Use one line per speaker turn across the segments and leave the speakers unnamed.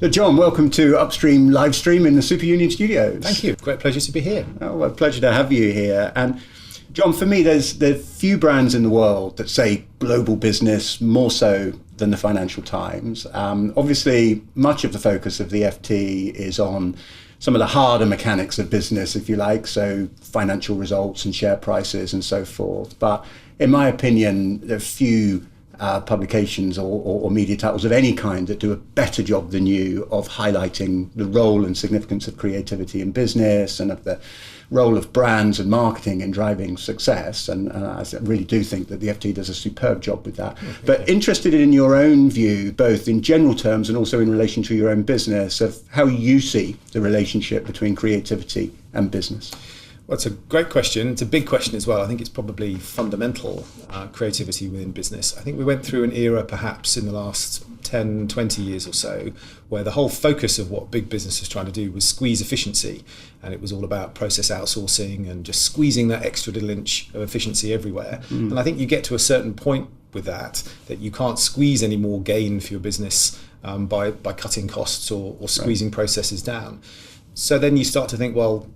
So Jon, welcome to Upstream Livestream in the Super Union Studios.
Thank you. Great pleasure to be here.
Oh, well, pleasure to have you here. And Jon, for me, there's few brands in the world that say global business more so than the Financial Times. Obviously, much of the focus of the FT is on some of the harder mechanics of business, if you like, so financial results and share prices and so forth. But in my opinion, there are few publications or media titles of any kind that do a better job than you of highlighting the role and significance of creativity in business and of the role of brands and marketing in driving success. And I really do think that the FT does a superb job with that. But interested in your own view, both in general terms and also in relation to your own business, of how you see the relationship between creativity and business.
Well, it's a great question. It's a big question as well. I think it's probably fundamental, creativity within business. I think we went through an era perhaps in the last 10, 20 years or so where the whole focus of what big business was trying to do was squeeze efficiency. And it was all about process outsourcing and just squeezing that extra little inch of efficiency everywhere. And I think you get to a certain point with that you can't squeeze any more gain for your business by cutting costs or squeezing processes down. So then you start to think, well,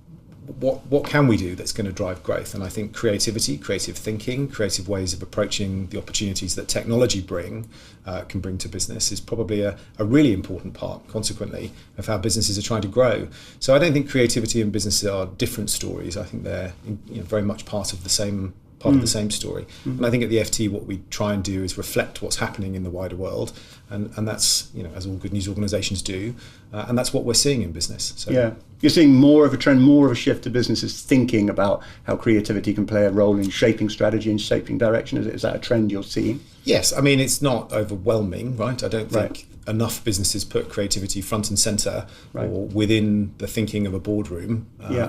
what can we do that's going to drive growth? And I think creativity, creative thinking, creative ways of approaching the opportunities that technology can bring to business is probably a really important part, consequently, of how businesses are trying to grow. So I don't think creativity and business are different stories. I think they're very much part of the same story. And I think at the FT what we try and do is reflect what's happening in the wider world, and that's as all good news organisations do, and that's what we're seeing in business. So
yeah, you're seeing more of a trend, more of a shift to businesses thinking about how creativity can play a role in shaping strategy and shaping direction. Is that a trend you're seeing?
Yes, I mean it's not overwhelming, right? I don't think enough businesses put creativity front and centre or within the thinking of a boardroom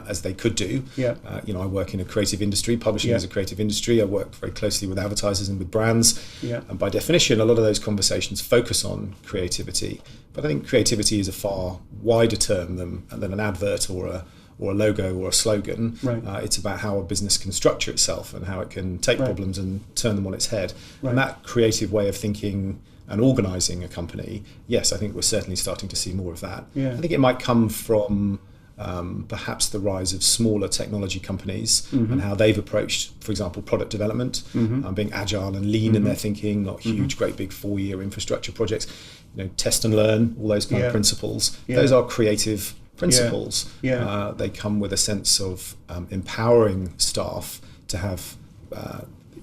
as they could do. I work in a creative industry, publishing is a creative industry. I work very closely with advertisers and with brands, and by definition a lot of those conversations focus on creativity. But I think creativity is a far wider term than an advert or a logo or a slogan. It's about how a business can structure itself and how it can take problems and turn them on its head. And that creative way of thinking and organising a company, yes, I think we're certainly starting to see more of that. I think it might come from perhaps the rise of smaller technology companies and how they've approached, for example, product development, being agile and lean in their thinking, not huge, great big 4-year infrastructure projects, test and learn, all those kind of principles. Those are creative principles. They come with a sense of empowering staff to have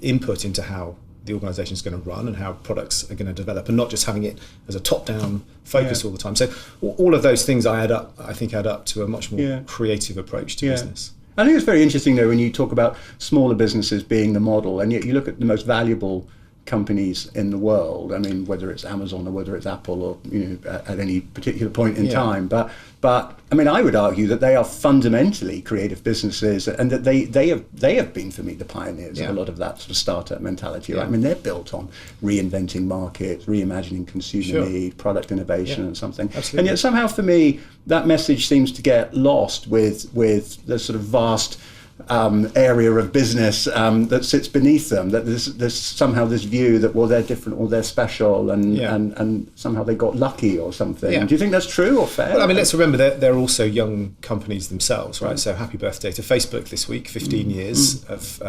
input into how the organisation is going to run and how products are going to develop, and not just having it as a top-down focus all the time. So all of those things add up to a much more creative approach to business.
I think it's very interesting though when you talk about smaller businesses being the model, and yet you look at the most valuable companies in the world. I mean, whether it's Amazon or whether it's Apple or at any particular point in time, but I mean, I would argue that they are fundamentally creative businesses, and that they have been for me the pioneers of a lot of that sort of startup mentality. Right? I mean, they're built on reinventing markets, reimagining consumer need, product innovation, and something. Absolutely. And yet somehow for me that message seems to get lost with the sort of vast area of business that sits beneath them, that there's somehow this view that, well, they're different or they're special and somehow they got lucky or something. Do you think that's true or fair?
Well, I mean, let's remember that they're also young companies themselves, right? So happy birthday to Facebook this week, 15 years of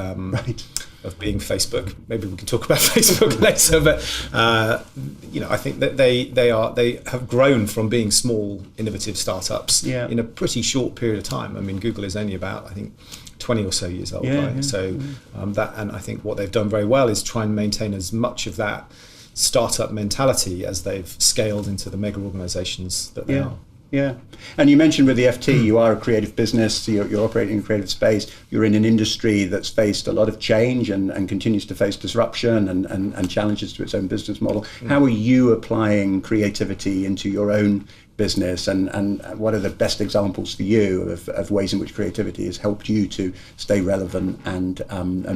being Facebook. Maybe we can talk about Facebook later, but I think that they have grown from being small, innovative startups in a pretty short period of time. I mean, Google is only about, I think, 20 or so years old, right? So and I think what they've done very well is try and maintain as much of that startup mentality as they've scaled into the mega organisations that they are.
Yeah, and you mentioned with the FT, you are a creative business, you're operating in a creative space, you're in an industry that's faced a lot of change and continues to face disruption and challenges to its own business model. How are you applying creativity into your own business, and what are the best examples for you of ways in which creativity has helped you to stay relevant and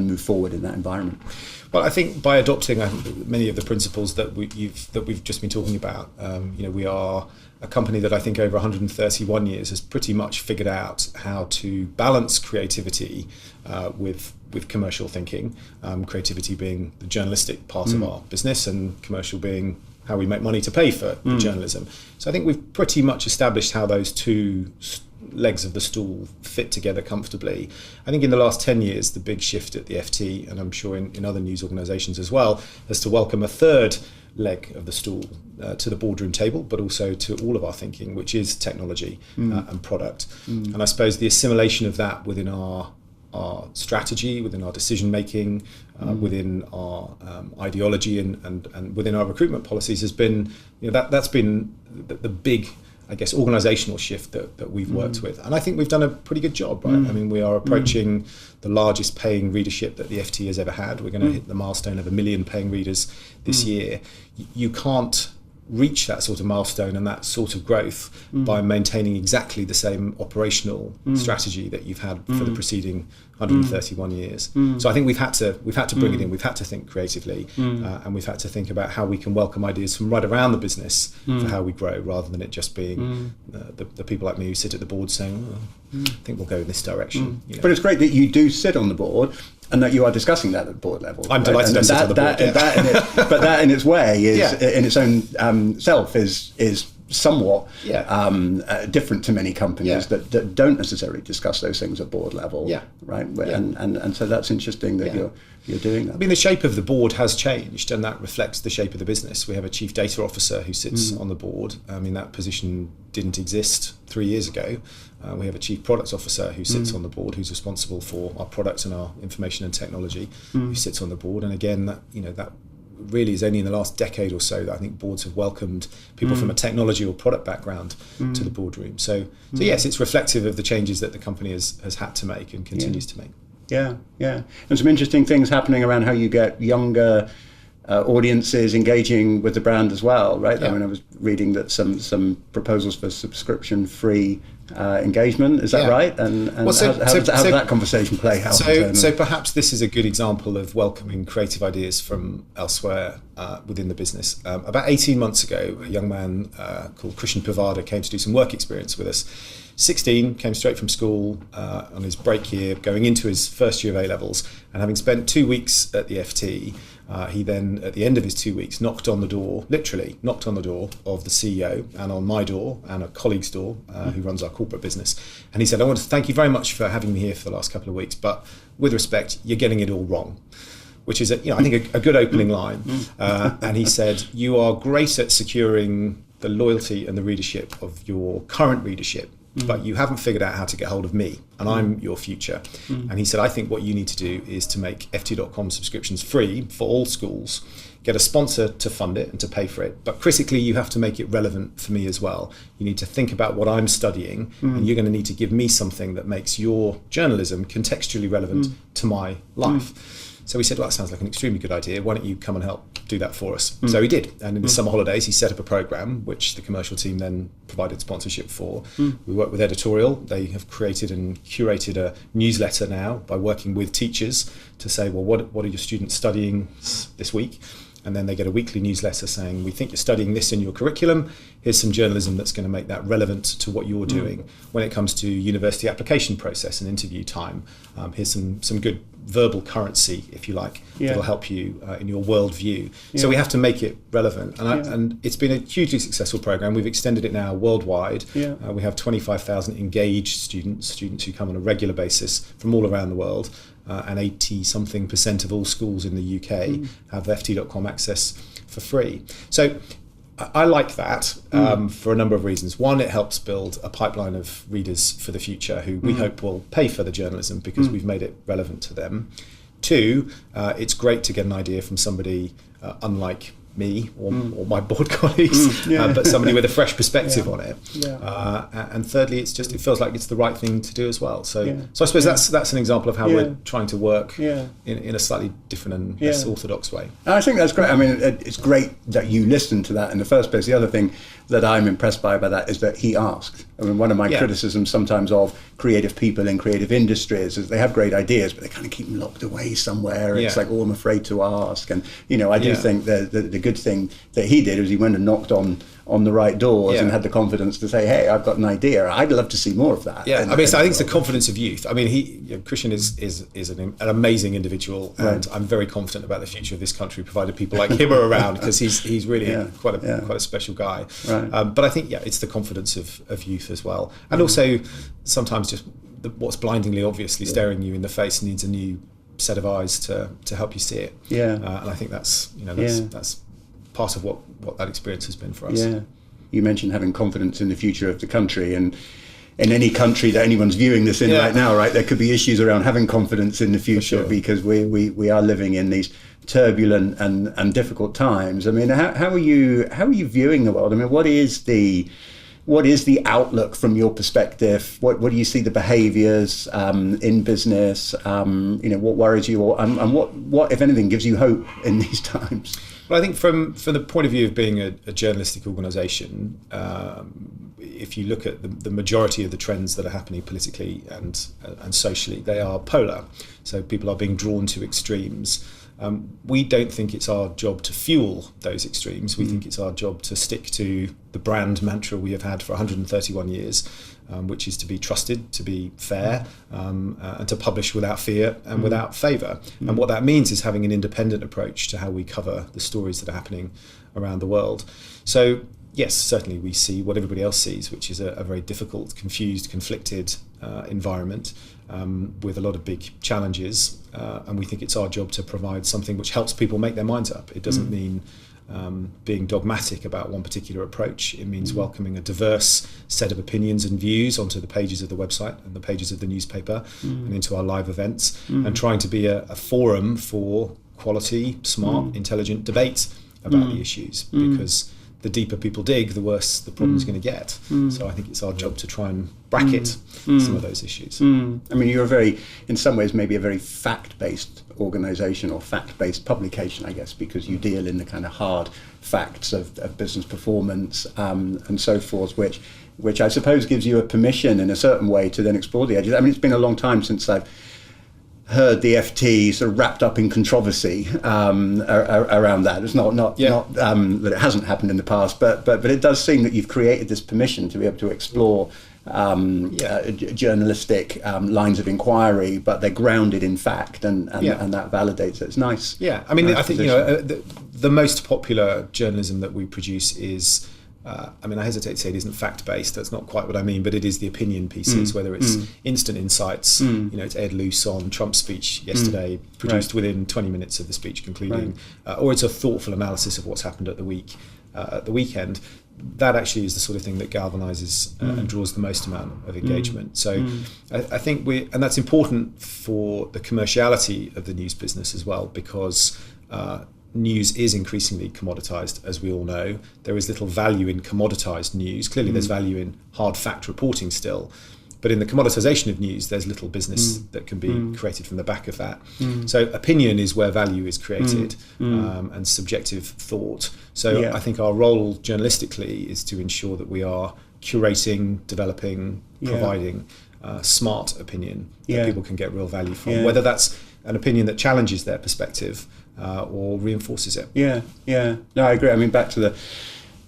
move forward in that environment?
Well, I think by adopting many of the principles that we've just been talking about, we are a company that I think over 131 years has pretty much figured out how to balance creativity with commercial thinking. Creativity being the journalistic part of our business, and commercial being how we make money to pay for the journalism. So I think we've pretty much established how those two legs of the stool fit together comfortably. I think in the last 10 years, the big shift at the FT, and I'm sure in other news organisations as well, is to welcome a third leg of the stool to the boardroom table, but also to all of our thinking, which is technology and product. And I suppose the assimilation of that within our strategy, within our decision making, within our ideology, and within our recruitment policies has been, that's been the big, I guess, organisational shift that we've worked with. And I think we've done a pretty good job, right? I mean, we are approaching the largest paying readership that the FT has ever had. We're going to hit the milestone of 1 million paying readers this year. You can't reach that sort of milestone and that sort of growth by maintaining exactly the same operational strategy that you've had for the preceding 131 years. So I think we've had to bring it in. We've had to think creatively, and we've had to think about how we can welcome ideas from right around the business for how we grow, rather than it just being the people like me who sit at the board saying, I think we'll go in this direction.
But it's great that you do sit on the board and that you are discussing that at the board level.
I'm delighted to sit on the board.
But that in its way is, in its own self, is somewhat different to many companies that don't necessarily discuss those things at board level. Right. And so that's interesting that you're doing that.
I mean, the shape of the board has changed, and that reflects the shape of the business. We have a chief data officer who sits on the board. I mean, that position didn't exist 3 years ago. We have a chief products officer who sits on the board, who's responsible for our products and our information and technology, who sits on the board. And again, that really is only in the last decade or so that I think boards have welcomed people from a technology or product background to the boardroom. So yes, it's reflective of the changes that the company has had to make and continues to make.
Yeah. And some interesting things happening around how you get younger audiences engaging with the brand as well, right? I mean, I was reading that some proposals for subscription-free engagement. Is that right? And how does that conversation play out?
So perhaps this is a good example of welcoming creative ideas from elsewhere within the business. About 18 months ago, a young man called Christian Pavada came to do some work experience with us. 16, came straight from school on his break year, going into his first year of A-levels, and having spent 2 weeks at the FT, he then, at the end of his 2 weeks, literally knocked on the door of the CEO and on my door and a colleague's door who runs our corporate business. And he said, I want to thank you very much for having me here for the last couple of weeks, but with respect, you're getting it all wrong. Which is, I think, a good opening line. And he said, you are great at securing the loyalty and the readership of your current readership, but you haven't figured out how to get hold of me, and I'm your future. And he said, I think what you need to do is to make ft.com subscriptions free for all schools, get a sponsor to fund it and to pay for it, but critically you have to make it relevant for me as well. You need to think about what I'm studying, and you're going to need to give me something that makes your journalism contextually relevant to my life. So we said, well, that sounds like an extremely good idea. Why don't you come and help do that for us? So he did. And in the summer holidays, he set up a program, which the commercial team then provided sponsorship for. We worked with editorial. They have created and curated a newsletter now by working with teachers to say, well, what are your students studying this week? And then they get a weekly newsletter saying, we think you're studying this in your curriculum. Here's some journalism that's going to make that relevant to what you're doing. When it comes to university application process and interview time, here's some good verbal currency, if you like, that'll help you in your worldview. So we have to make it relevant. And it's been a hugely successful program. We've extended it now worldwide. We have 25,000 engaged students who come on a regular basis from all around the world. And 80-something% of all schools in the UK have ft.com access for free. So I like that for a number of reasons. One, it helps build a pipeline of readers for the future who we hope will pay for the journalism because we've made it relevant to them. Two, it's great to get an idea from somebody unlike me or my board colleagues, but somebody with a fresh perspective on it. And thirdly, it feels like it's the right thing to do as well. So I suppose that's an example of how we're trying to work in a slightly different and less orthodox way.
I think that's great. I mean, it's great that you listened to that in the first place. The other thing that I'm impressed by that is that he asked. I mean, one of my criticisms sometimes of creative people in creative industries is they have great ideas, but they kind of keep them locked away somewhere. It's like, oh, I'm afraid to ask. And, I do think that the good thing that he did was he went and knocked on on the right doors and had the confidence to say, hey, I've got an idea. I'd love to see more of that.
Yeah, I mean, so I think it's the confidence of youth. I mean, Christian is an amazing individual, and I'm very confident about the future of this country, provided people like him are around, because he's really quite a special guy. Right. But I think, it's the confidence of youth as well. And also sometimes just what's blindingly obviously staring you in the face needs a new set of eyes to help you see it. And I think that's part of what that experience has been for us. You mentioned having confidence in the future of the country, and in any country that anyone's viewing this in right now, right, there could be issues around having confidence in the future, because we are living in these turbulent and difficult times. I mean, how are you viewing the world? I mean, what is the outlook from your perspective? What do you see the behaviours in business? What worries you, and what if anything gives you hope in these times? Well, I think from the point of view of being a journalistic organisation, if you look at the majority of the trends that are happening politically and socially, they are polar. So people are being drawn to extremes. We don't think it's our job to fuel those extremes. We think it's our job to stick to the brand mantra we have had for 131 years, which is to be trusted, to be fair, and to publish without fear and without favour. And what that means is having an independent approach to how we cover the stories that are happening around the world. So yes, certainly we see what everybody else sees, which is a very difficult, confused, conflicted environment with a lot of big challenges. And we think it's our job to provide something which helps people make their minds up. It doesn't mean being dogmatic about one particular approach. It means welcoming a diverse set of opinions and views onto the pages of the website and the pages of the newspaper and into our live events, and trying to be a forum for quality, smart, intelligent debate about the issues, because the deeper people dig, the worse the problem's going to get. So I think it's our job to try and bracket some of those issues.
I mean, you're in some ways, maybe a very fact-based organisation or fact-based publication, I guess, because you deal in the kind of hard facts of business performance and so forth, which I suppose gives you a permission in a certain way to then explore the edges. I mean, it's been a long time since I've heard the FT sort of wrapped up in controversy around that. It's not that it hasn't happened in the past, but it does seem that you've created this permission to be able to explore journalistic lines of inquiry, but they're grounded in fact, and that validates it. It's nice.
Yeah, I mean, I think the most popular journalism that we produce is. I mean, I hesitate to say it isn't fact-based. That's not quite what I mean, but it is the opinion pieces, whether it's instant insights, it's Ed Luce on Trump's speech yesterday, produced within 20 minutes of the speech concluding, or it's a thoughtful analysis of what's happened at the weekend. That actually is the sort of thing that galvanises and draws the most amount of engagement. So I think and that's important for the commerciality of the news business as well, because news is increasingly commoditized, as we all know. There is little value in commoditized news. Clearly there's value in hard fact reporting still, but in the commoditization of news there's little business that can be created from the back of that. So opinion is where value is created, and subjective thought. So I think our role journalistically is to ensure that we are curating, developing, providing smart opinion that people can get real value from, whether that's an opinion that challenges their perspective or reinforces it.
No, I agree. I mean, back to the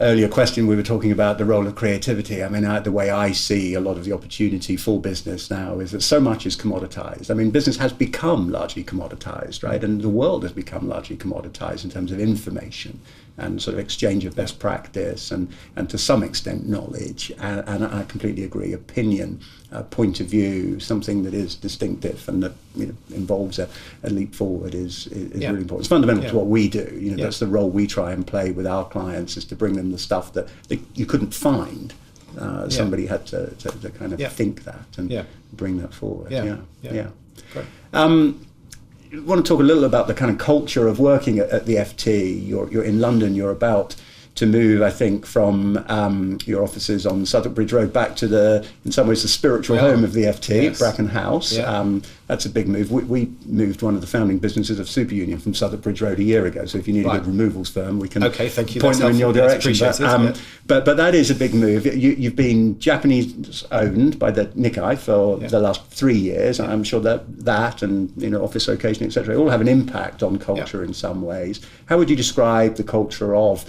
earlier question, we were talking about the role of creativity. I mean, the way I see a lot of the opportunity for business now is that so much is commoditized. I mean, business has become largely commoditized, right? And the world has become largely commoditized in terms of information and sort of exchange of best practice and to some extent knowledge. And I completely agree. Opinion, point of view, something that is distinctive and that involves a leap forward is really important. It's fundamental to what we do. That's the role we try and play with our clients, is to bring them the stuff that you couldn't find. Somebody had to kind of think that and bring that forward.
Great.
I want to talk a little about the kind of culture of working at the FT. You're in London. You're about to move, I think, from your offices on Southwark Bridge Road back to in some ways, the spiritual home of the FT, Bracken House. That's a big move. We moved one of the founding businesses of Super Union from Southwark Bridge Road a year ago. So if you need a good removals firm, we can
thank you.
point them in your direction. But that is a big move. You've been Japanese owned by the Nikkei for the last 3 years. I'm sure that and office location, etc., all have an impact on culture in some ways. How would you describe the culture of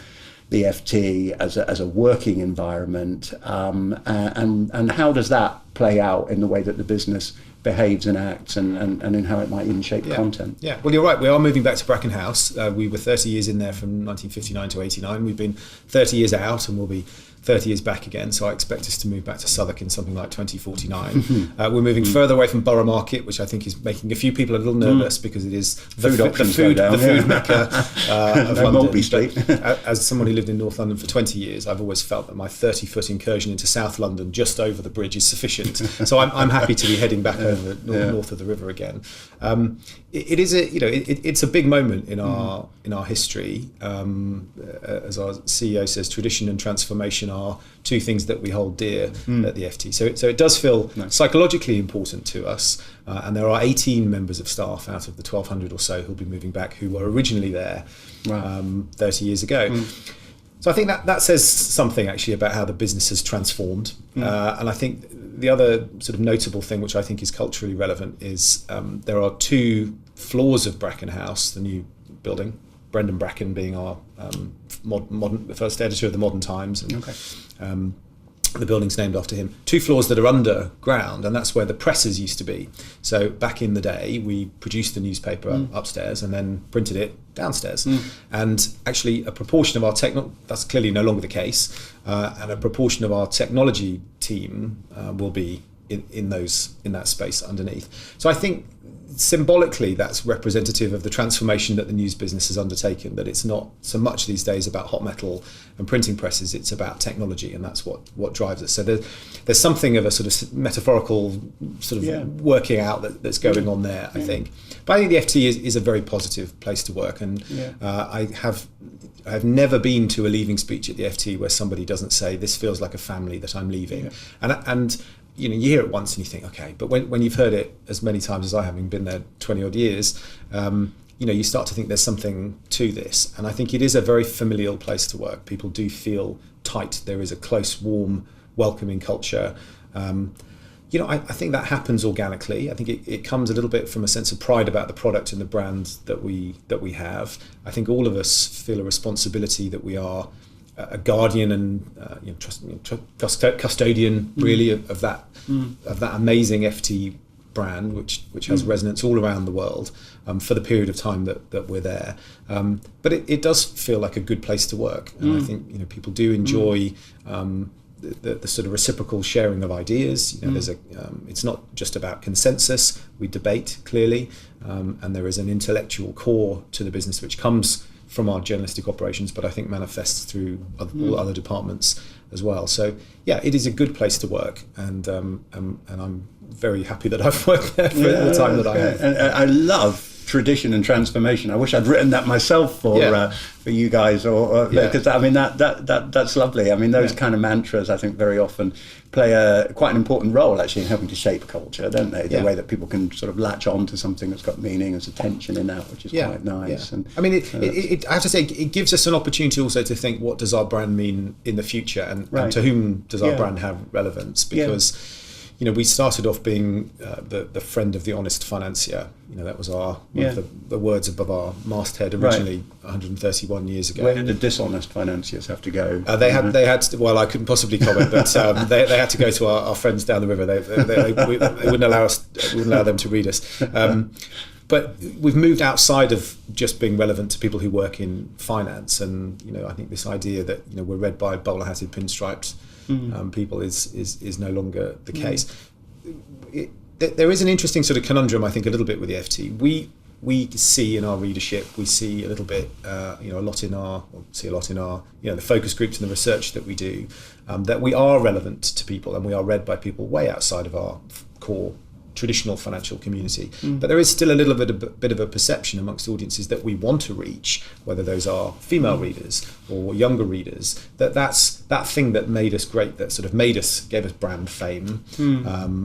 the FT as a working environment, and how does that play out in the way that the business behaves and acts, and in how it might even shape content?
Yeah, well, you're right. We are moving back to Bracken House. We were 30 years in there from 1959 to 89. We've been 30 years out, and we'll be 30 years back again, so I expect us to move back to Southwark in something like 2049. We're moving further away from Borough Market, which I think is making a few people a little nervous because it is the food mecca of London.
Mulberry Street.
As someone who lived in North London for 20 years, I've always felt that my 30-foot incursion into South London just over the bridge is sufficient. So I'm happy to be heading back over north of the river again. It is it's a big moment in our history. As our CEO says, tradition and transformation are two things that we hold dear at the FT. So it does feel psychologically important to us. And there are 18 members of staff out of the 1,200 or so who'll be moving back who were originally there 30 years ago. So I think that says something actually about how the business has transformed. And I think the other sort of notable thing, which I think is culturally relevant, is there are two floors of Bracken House, the new building, Brendan Bracken being our the first editor of the Modern Times, and the building's named after him. Two floors that are underground, and that's where the presses used to be. So back in the day, we produced the newspaper upstairs and then printed it downstairs. And actually, a proportion of our that's clearly no longer the case, and a proportion of our technology team will be in that space underneath. So I think symbolically that's representative of the transformation that the news business has undertaken, that it's not so much these days about hot metal and printing presses, it's about technology, and that's what drives us. So there's something of a sort of metaphorical sort of working out that's going on there, I think. But I think the FT is a very positive place to work, and I have never been to a leaving speech at the FT where somebody doesn't say, this feels like a family that I'm leaving. And you hear it once and you think, okay, but when you've heard it as many times as I have, having been there 20 odd years, you start to think there's something to this. And I think it is a very familial place to work. People do feel tight. There is a close, warm, welcoming culture. I think that happens organically. I think it comes a little bit from a sense of pride about the product and the brand that we have. I think all of us feel a responsibility that we are a guardian and custodian, really, of that amazing FT brand, which has resonance all around the world for the period of time that we're there. But it does feel like a good place to work, and I think people do enjoy the sort of reciprocal sharing of ideas. There's it's not just about consensus. We debate clearly, and there is an intellectual core to the business which comes from our journalistic operations, but I think manifests through all other departments as well. So it is a good place to work, and I'm very happy that I've worked there for the time that I have.
And I love tradition and transformation. I wish I'd written that myself for you guys, because I mean that's lovely. I mean those kind of mantras, I think, very often play quite an important role actually in helping to shape culture, don't they? The way that people can sort of latch on to something that's got meaning. There's a tension in that, which is quite nice. And
I mean, I have to say, it gives us an opportunity also to think, what does our brand mean in the future, and to whom does our brand have relevance? Because we started off being the friend of the honest financier. That was one of the words above our masthead originally 131 years ago.
Where did the dishonest financiers have to go?
They had to, well, I couldn't possibly comment, but they had to go to our friends down the river. They wouldn't allow them to read us. But we've moved outside of just being relevant to people who work in finance, and I think this idea that we're read by bowler-hatted, pinstriped people is no longer the case. There is an interesting sort of conundrum, I think, a little bit with the FT. We see in our readership, we see a little bit, a lot in our the focus groups and the research that we do, that we are relevant to people and we are read by people way outside of our core traditional financial community. But there is still a little bit of a perception amongst audiences that we want to reach, whether those are female readers or younger readers, that's that thing that made us great, that sort of gave us brand fame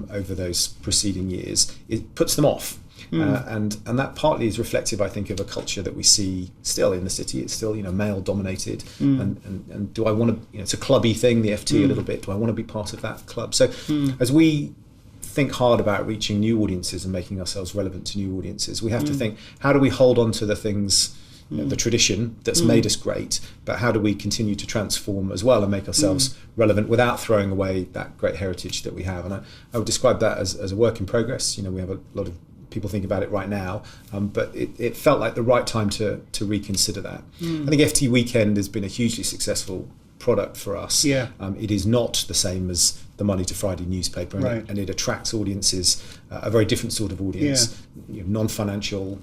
over those preceding years. It puts them off. And that partly is reflective, I think, of a culture that we see still in the city. It's still, male dominated, and do I want to? It's a clubby thing, the FT, a little bit. Do I want to be part of that club? So as we think hard about reaching new audiences and making ourselves relevant to new audiences, we have to think, how do we hold on to the things the tradition that's made us great, but how do we continue to transform as well and make ourselves relevant without throwing away that great heritage that we have? And I would describe that as a work in progress. We have a lot of people think about it right now, but it felt like the right time to reconsider that. I think FT Weekend has been a hugely successful product for us. It is not the same as the Monday to Friday newspaper, and it attracts audiences, a very different sort of audience, non-financial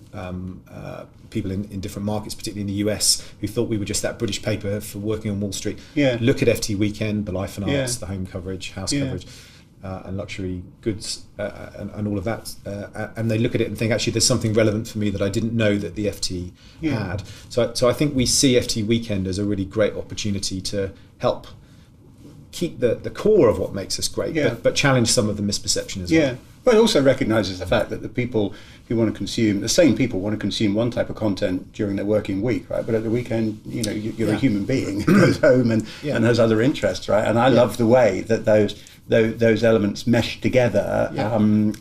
people in different markets, particularly in the US, who thought we were just that British paper for working on Wall Street. Look at FT Weekend, the life and arts, the home coverage, house coverage, and luxury goods, and all of that, and they look at it and think, actually, there's something relevant for me that I didn't know that the FT had. So I think we see FT Weekend as a really great opportunity to help keep the core of what makes us great, but challenge some of the misperception as well.
But it also recognises the fact that the people who want to consume, the same people want to consume one type of content during their working week, right? But at the weekend, you're a human being who goes home and has other interests, right? And I love the way that those elements mesh together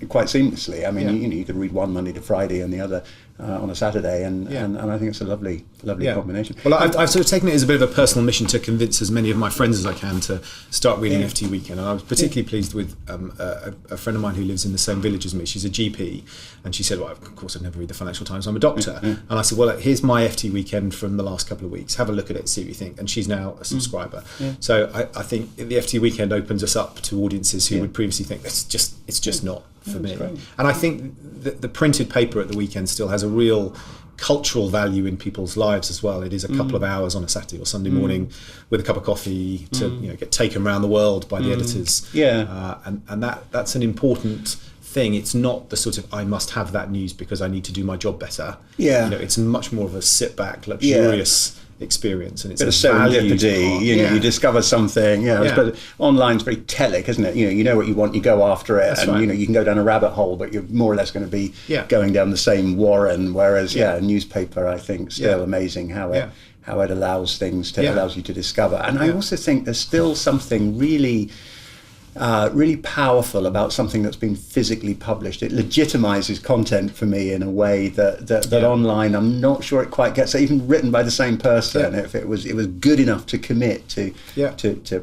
quite seamlessly. I mean, you could read one Monday to Friday and the other on a Saturday, and I think it's a lovely combination.
Well, I've sort of taken it as a bit of a personal mission to convince as many of my friends as I can to start reading FT Weekend. And I was particularly pleased with a friend of mine who lives in the same village as me. She's a GP, and she said, well, of course I'd never read the Financial Times, I'm a doctor. And I said, well, here's my FT Weekend from the last couple of weeks. Have a look at it, see what you think. And she's now a subscriber. So I think the FT Weekend opens us up to audiences who would previously think it's just not for me. And I think that the printed paper at the weekend still has a real cultural value in people's lives as well. It is a couple of hours on a Saturday or Sunday morning with a cup of coffee to get taken around the world by the editors. And that's an important thing. It's not the sort of, I must have that news because I need to do my job better. It's much more of a sit back, luxurious experience, and it's a
serendipity. You discover something. But online's very telic, isn't it? You know what you want, you go after it. That's and you can go down a rabbit hole, but you're more or less going to be going down the same warren. Whereas a newspaper, I think, still amazing how it allows things to allows you to discover. And I also think there's still something really powerful about something that's been physically published. It legitimizes content for me in a way that online I'm not sure it quite gets. Even written by the same person, if it was good enough to commit to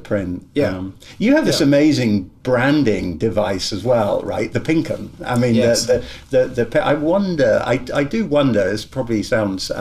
print. You have this amazing branding device as well, right? The Pinkham. I mean, I wonder. I do wonder. It probably sounds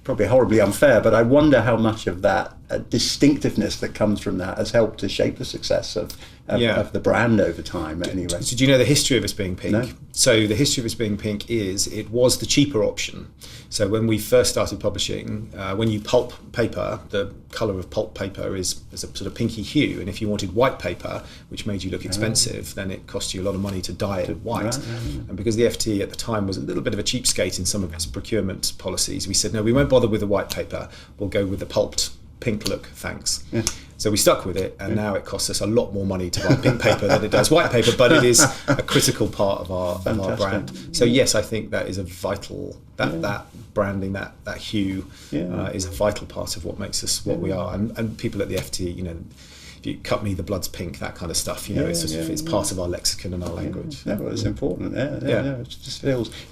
probably horribly unfair, but I wonder how much of that distinctiveness that comes from that has helped to shape the success of the brand over time. Anyway,
so do you know the history of us being pink? No. So the history of us being pink is it was the cheaper option. So when we first started publishing, when you pulp paper, the colour of pulp paper is a sort of pinky hue, and if you wanted white paper, which made you look expensive, then it cost you a lot of money to dye it white. And because the FT at the time was a little bit of a cheapskate in some of its procurement policies, we said, no, we won't bother with the white paper, we'll go with the pulped pink look, thanks. So we stuck with it, and now it costs us a lot more money to buy pink paper than it does white paper, but it is a critical part of our brand. So yes, I think that is a vital, that branding, that hue is a vital part of what makes us what we are. And people at the FT, if you cut me, the blood's pink, that kind of stuff, it's part of our lexicon and our language.
It's important. It just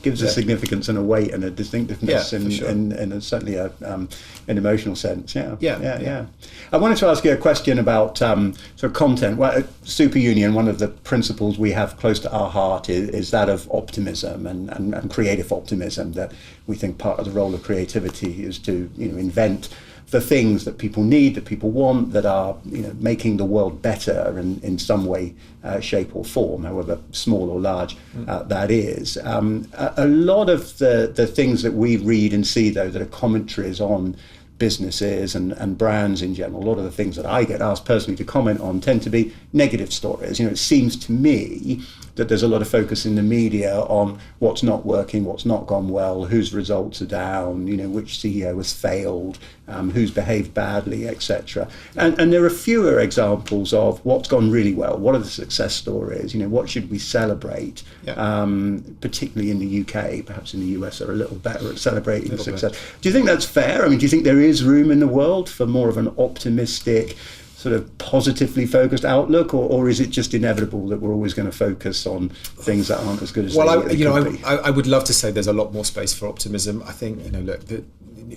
gives a significance and a weight and a distinctiveness and certainly an emotional sense. I wanted to ask you a question about sort of content. Well, Superunion, one of the principles we have close to our heart is that of optimism and creative optimism, that we think part of the role of creativity is to invent the things that people need, that people want, that are making the world better in some way, shape or form, however small or large that is. A lot of the things that we read and see, though, that are commentaries on businesses and brands in general, a lot of the things that I get asked personally to comment on tend to be negative stories. It seems to me that there's a lot of focus in the media on what's not working, what's not gone well, whose results are down, which CEO has failed, who's behaved badly, etc. And there are fewer examples of what's gone really well, what are the success stories, what should we celebrate, particularly in the UK. Perhaps in the US are a little better at celebrating success. Do you think that's fair? I mean, do you think there is room in the world for more of an optimistic, sort of positively focused outlook, or is it just inevitable that we're always going to focus on things that aren't as good as they could be?
I would love to say there's a lot more space for optimism. I think look,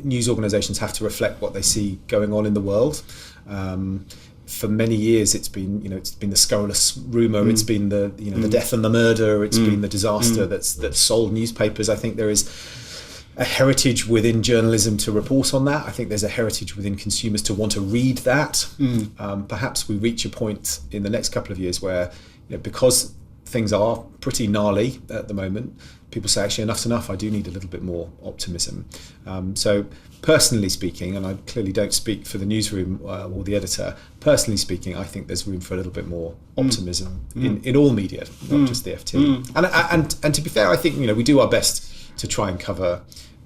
news organisations have to reflect what they see going on in the world. For many years, it's been the scurrilous rumour, it's been the death and the murder, it's been the disaster that's sold newspapers. I think there is a heritage within journalism to report on that. I think there's a heritage within consumers to want to read that. Perhaps we reach a point in the next couple of years where, because things are pretty gnarly at the moment, people say, actually, enough's enough. I do need a little bit more optimism. So personally speaking, and I clearly don't speak for the newsroom or the editor, personally speaking, I think there's room for a little bit more optimism in all media, not just the FT. And to be fair, I think we do our best to try and cover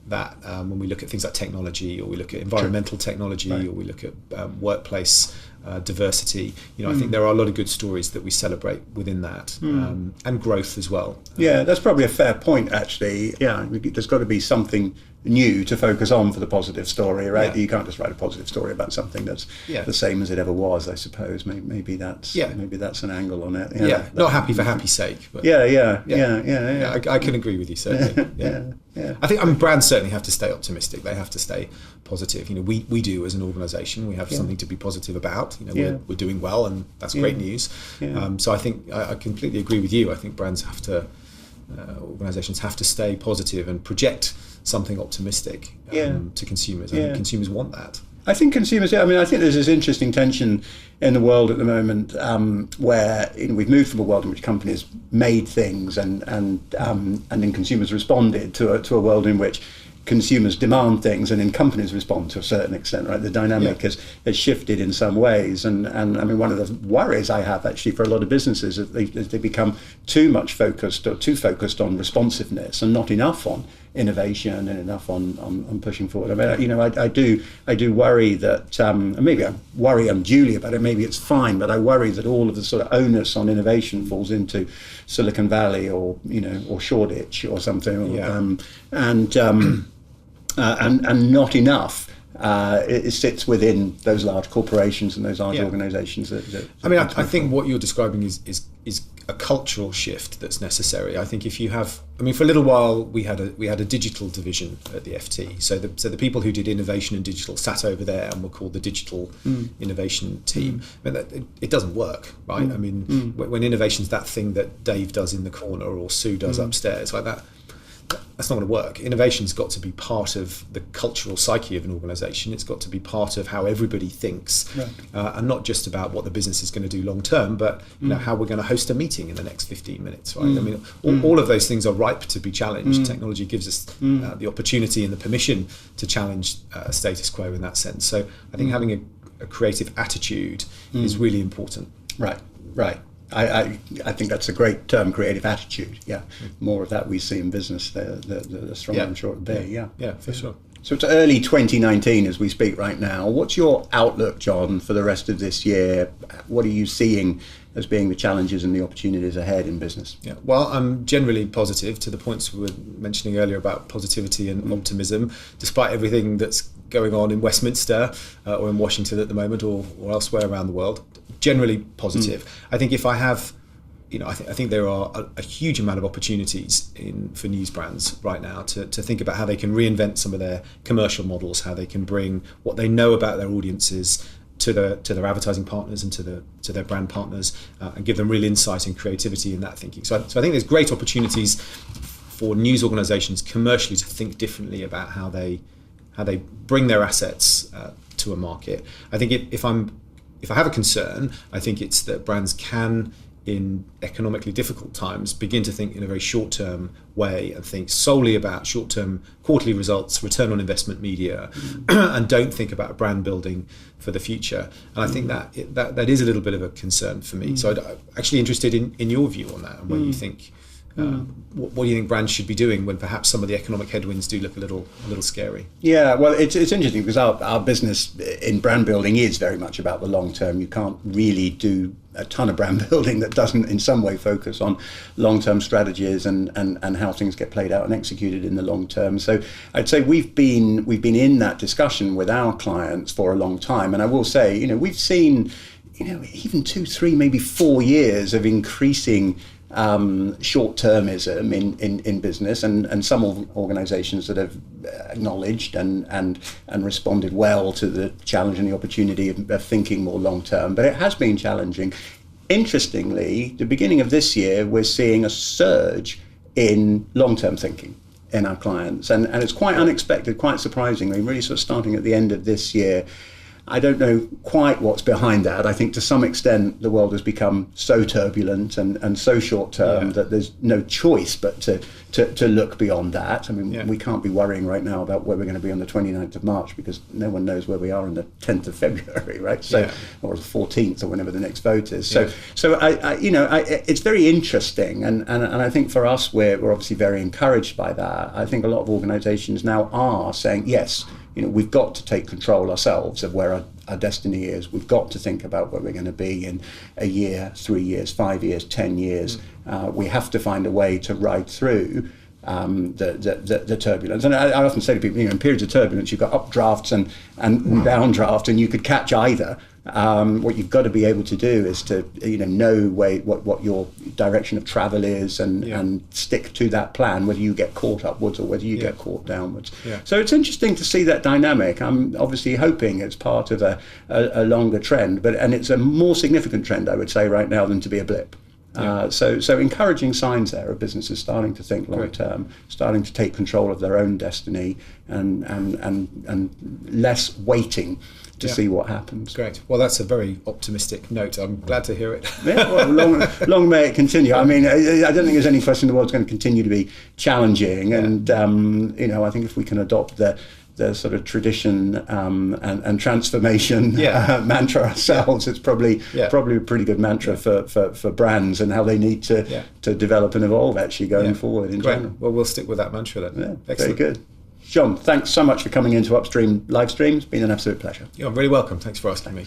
that when we look at things like technology, or we look at environmental technology, or we look at workplace diversity. I think there are a lot of good stories that we celebrate within that, and growth as well.
Yeah, that's probably a fair point, actually. Yeah, there's got to be something new to focus on for the positive story, right? You can't just write a positive story about something that's the same as it ever was, I suppose. Maybe that's an angle on it.
Not happy for happy's sake. But I can agree with you, certainly. I think brands certainly have to stay optimistic. They have to stay positive. We do as an organisation. We have something to be positive about. We're doing well, and that's great news. So I think I completely agree with you. I think brands have to, organisations have to stay positive and project something optimistic to consumers. I think consumers want that.
I think consumers. I think there's this interesting tension in the world at the moment where we've moved from a world in which companies made things and then consumers responded to a world in which consumers demand things and then companies respond to a certain extent, right? The dynamic has shifted in some ways, and one of the worries I have actually for a lot of businesses is they become too focused on responsiveness and not enough on innovation and enough on pushing forward. I do worry that maybe I worry unduly about it. Maybe it's fine, but I worry that all of the sort of onus on innovation falls into Silicon Valley or Shoreditch or something, and not enough. It sits within those large corporations and those large organisations.
I think what you're describing is a cultural shift that's necessary. I think if you have, for a little while we had a digital division at the FT. So the people who did innovation and digital sat over there and were called the digital innovation team. It doesn't work, right? When innovation's that thing that Dave does in the corner or Sue does upstairs, like that. That's not going to work. Innovation's got to be part of the cultural psyche of an organisation. It's got to be part of how everybody thinks, and not just about what the business is going to do long term, but how we're going to host a meeting in the next 15 minutes. Right? All of those things are ripe to be challenged. Technology gives us the opportunity and the permission to challenge status quo in that sense. So I think having a creative attitude is really important.
Right. I think that's a great term, creative attitude. More of that we see in business, the stronger I'm sure it'll be.
Yeah, for sure.
So it's early 2019 as we speak right now. What's your outlook, Jon, for the rest of this year? What are you seeing as being the challenges and the opportunities ahead in business?
Well, I'm generally positive, to the points we were mentioning earlier about positivity and optimism, despite everything that's going on in Westminster or in Washington at the moment or elsewhere around the world. Generally positive. I think if I have, I think there are a huge amount of opportunities for news brands right now to think about how they can reinvent some of their commercial models, how they can bring what they know about their audiences to their advertising partners and to their brand partners, and give them real insight and creativity in that thinking. So I think there's great opportunities for news organisations commercially to think differently about how they bring their assets to a market. I think if I have a concern, I think it's that brands can, in economically difficult times, begin to think in a very short-term way and think solely about short-term quarterly results, return on investment media, and don't think about brand building for the future. And I think that is a little bit of a concern for me. So I'm actually interested in your view on that and where you think, what do you think brands should be doing when perhaps some of the economic headwinds do look a little scary?
Yeah, well, it's interesting because our business in brand building is very much about the long term. You can't really do a ton of brand building that doesn't in some way focus on long-term strategies and how things get played out and executed in the long term. So I'd say we've been in that discussion with our clients for a long time, and I will say, we've seen, even 2, 3, maybe 4 years of increasing short-termism in business, and some organisations that have acknowledged and responded well to the challenge and the opportunity of thinking more long-term. But it has been challenging. Interestingly, the beginning of this year, we're seeing a surge in long-term thinking in our clients, and it's quite unexpected, quite surprisingly, really sort of starting at the end of this year. I don't know quite what's behind that. I think to some extent the world has become so turbulent and so short term that there's no choice but to look beyond that. I mean, we can't be worrying right now about where we're going to be on the 29th of March because no one knows where we are on the 10th of February, right? So, or the 14th or whenever the next vote is. So it's very interesting, and I think for us we're obviously very encouraged by that. I think a lot of organisations now are saying yes. We've got to take control ourselves of where our destiny is. We've got to think about where we're going to be in a year, 3 years, 5 years, 10 years. We have to find a way to ride through the turbulence. And I often say to people, in periods of turbulence, you've got updrafts and downdraft, and you could catch either. What you've got to be able to do is to know what your direction of travel is and stick to that plan, whether you get caught upwards or whether you get caught downwards. So it's interesting to see that dynamic. I'm obviously hoping it's part of a longer trend, and it's a more significant trend, I would say, right now than to be a blip. So encouraging signs there of businesses starting to think long term, starting to take control of their own destiny, and less waiting to see what happens.
Great. Well, that's a very optimistic note. I'm glad to hear it.
Well, long may it continue. I mean, I don't think there's any question the world's going to continue to be challenging, and I think if we can adopt the sort of tradition and transformation mantra ourselves, it's probably a pretty good mantra for brands and how they need to develop and evolve actually going forward in general.
Well, we'll stick with that mantra then.
Excellent. Very good. Jon, thanks so much for coming into Upstream Livestream. It's been an absolute pleasure.
You're very welcome. Thanks for asking me.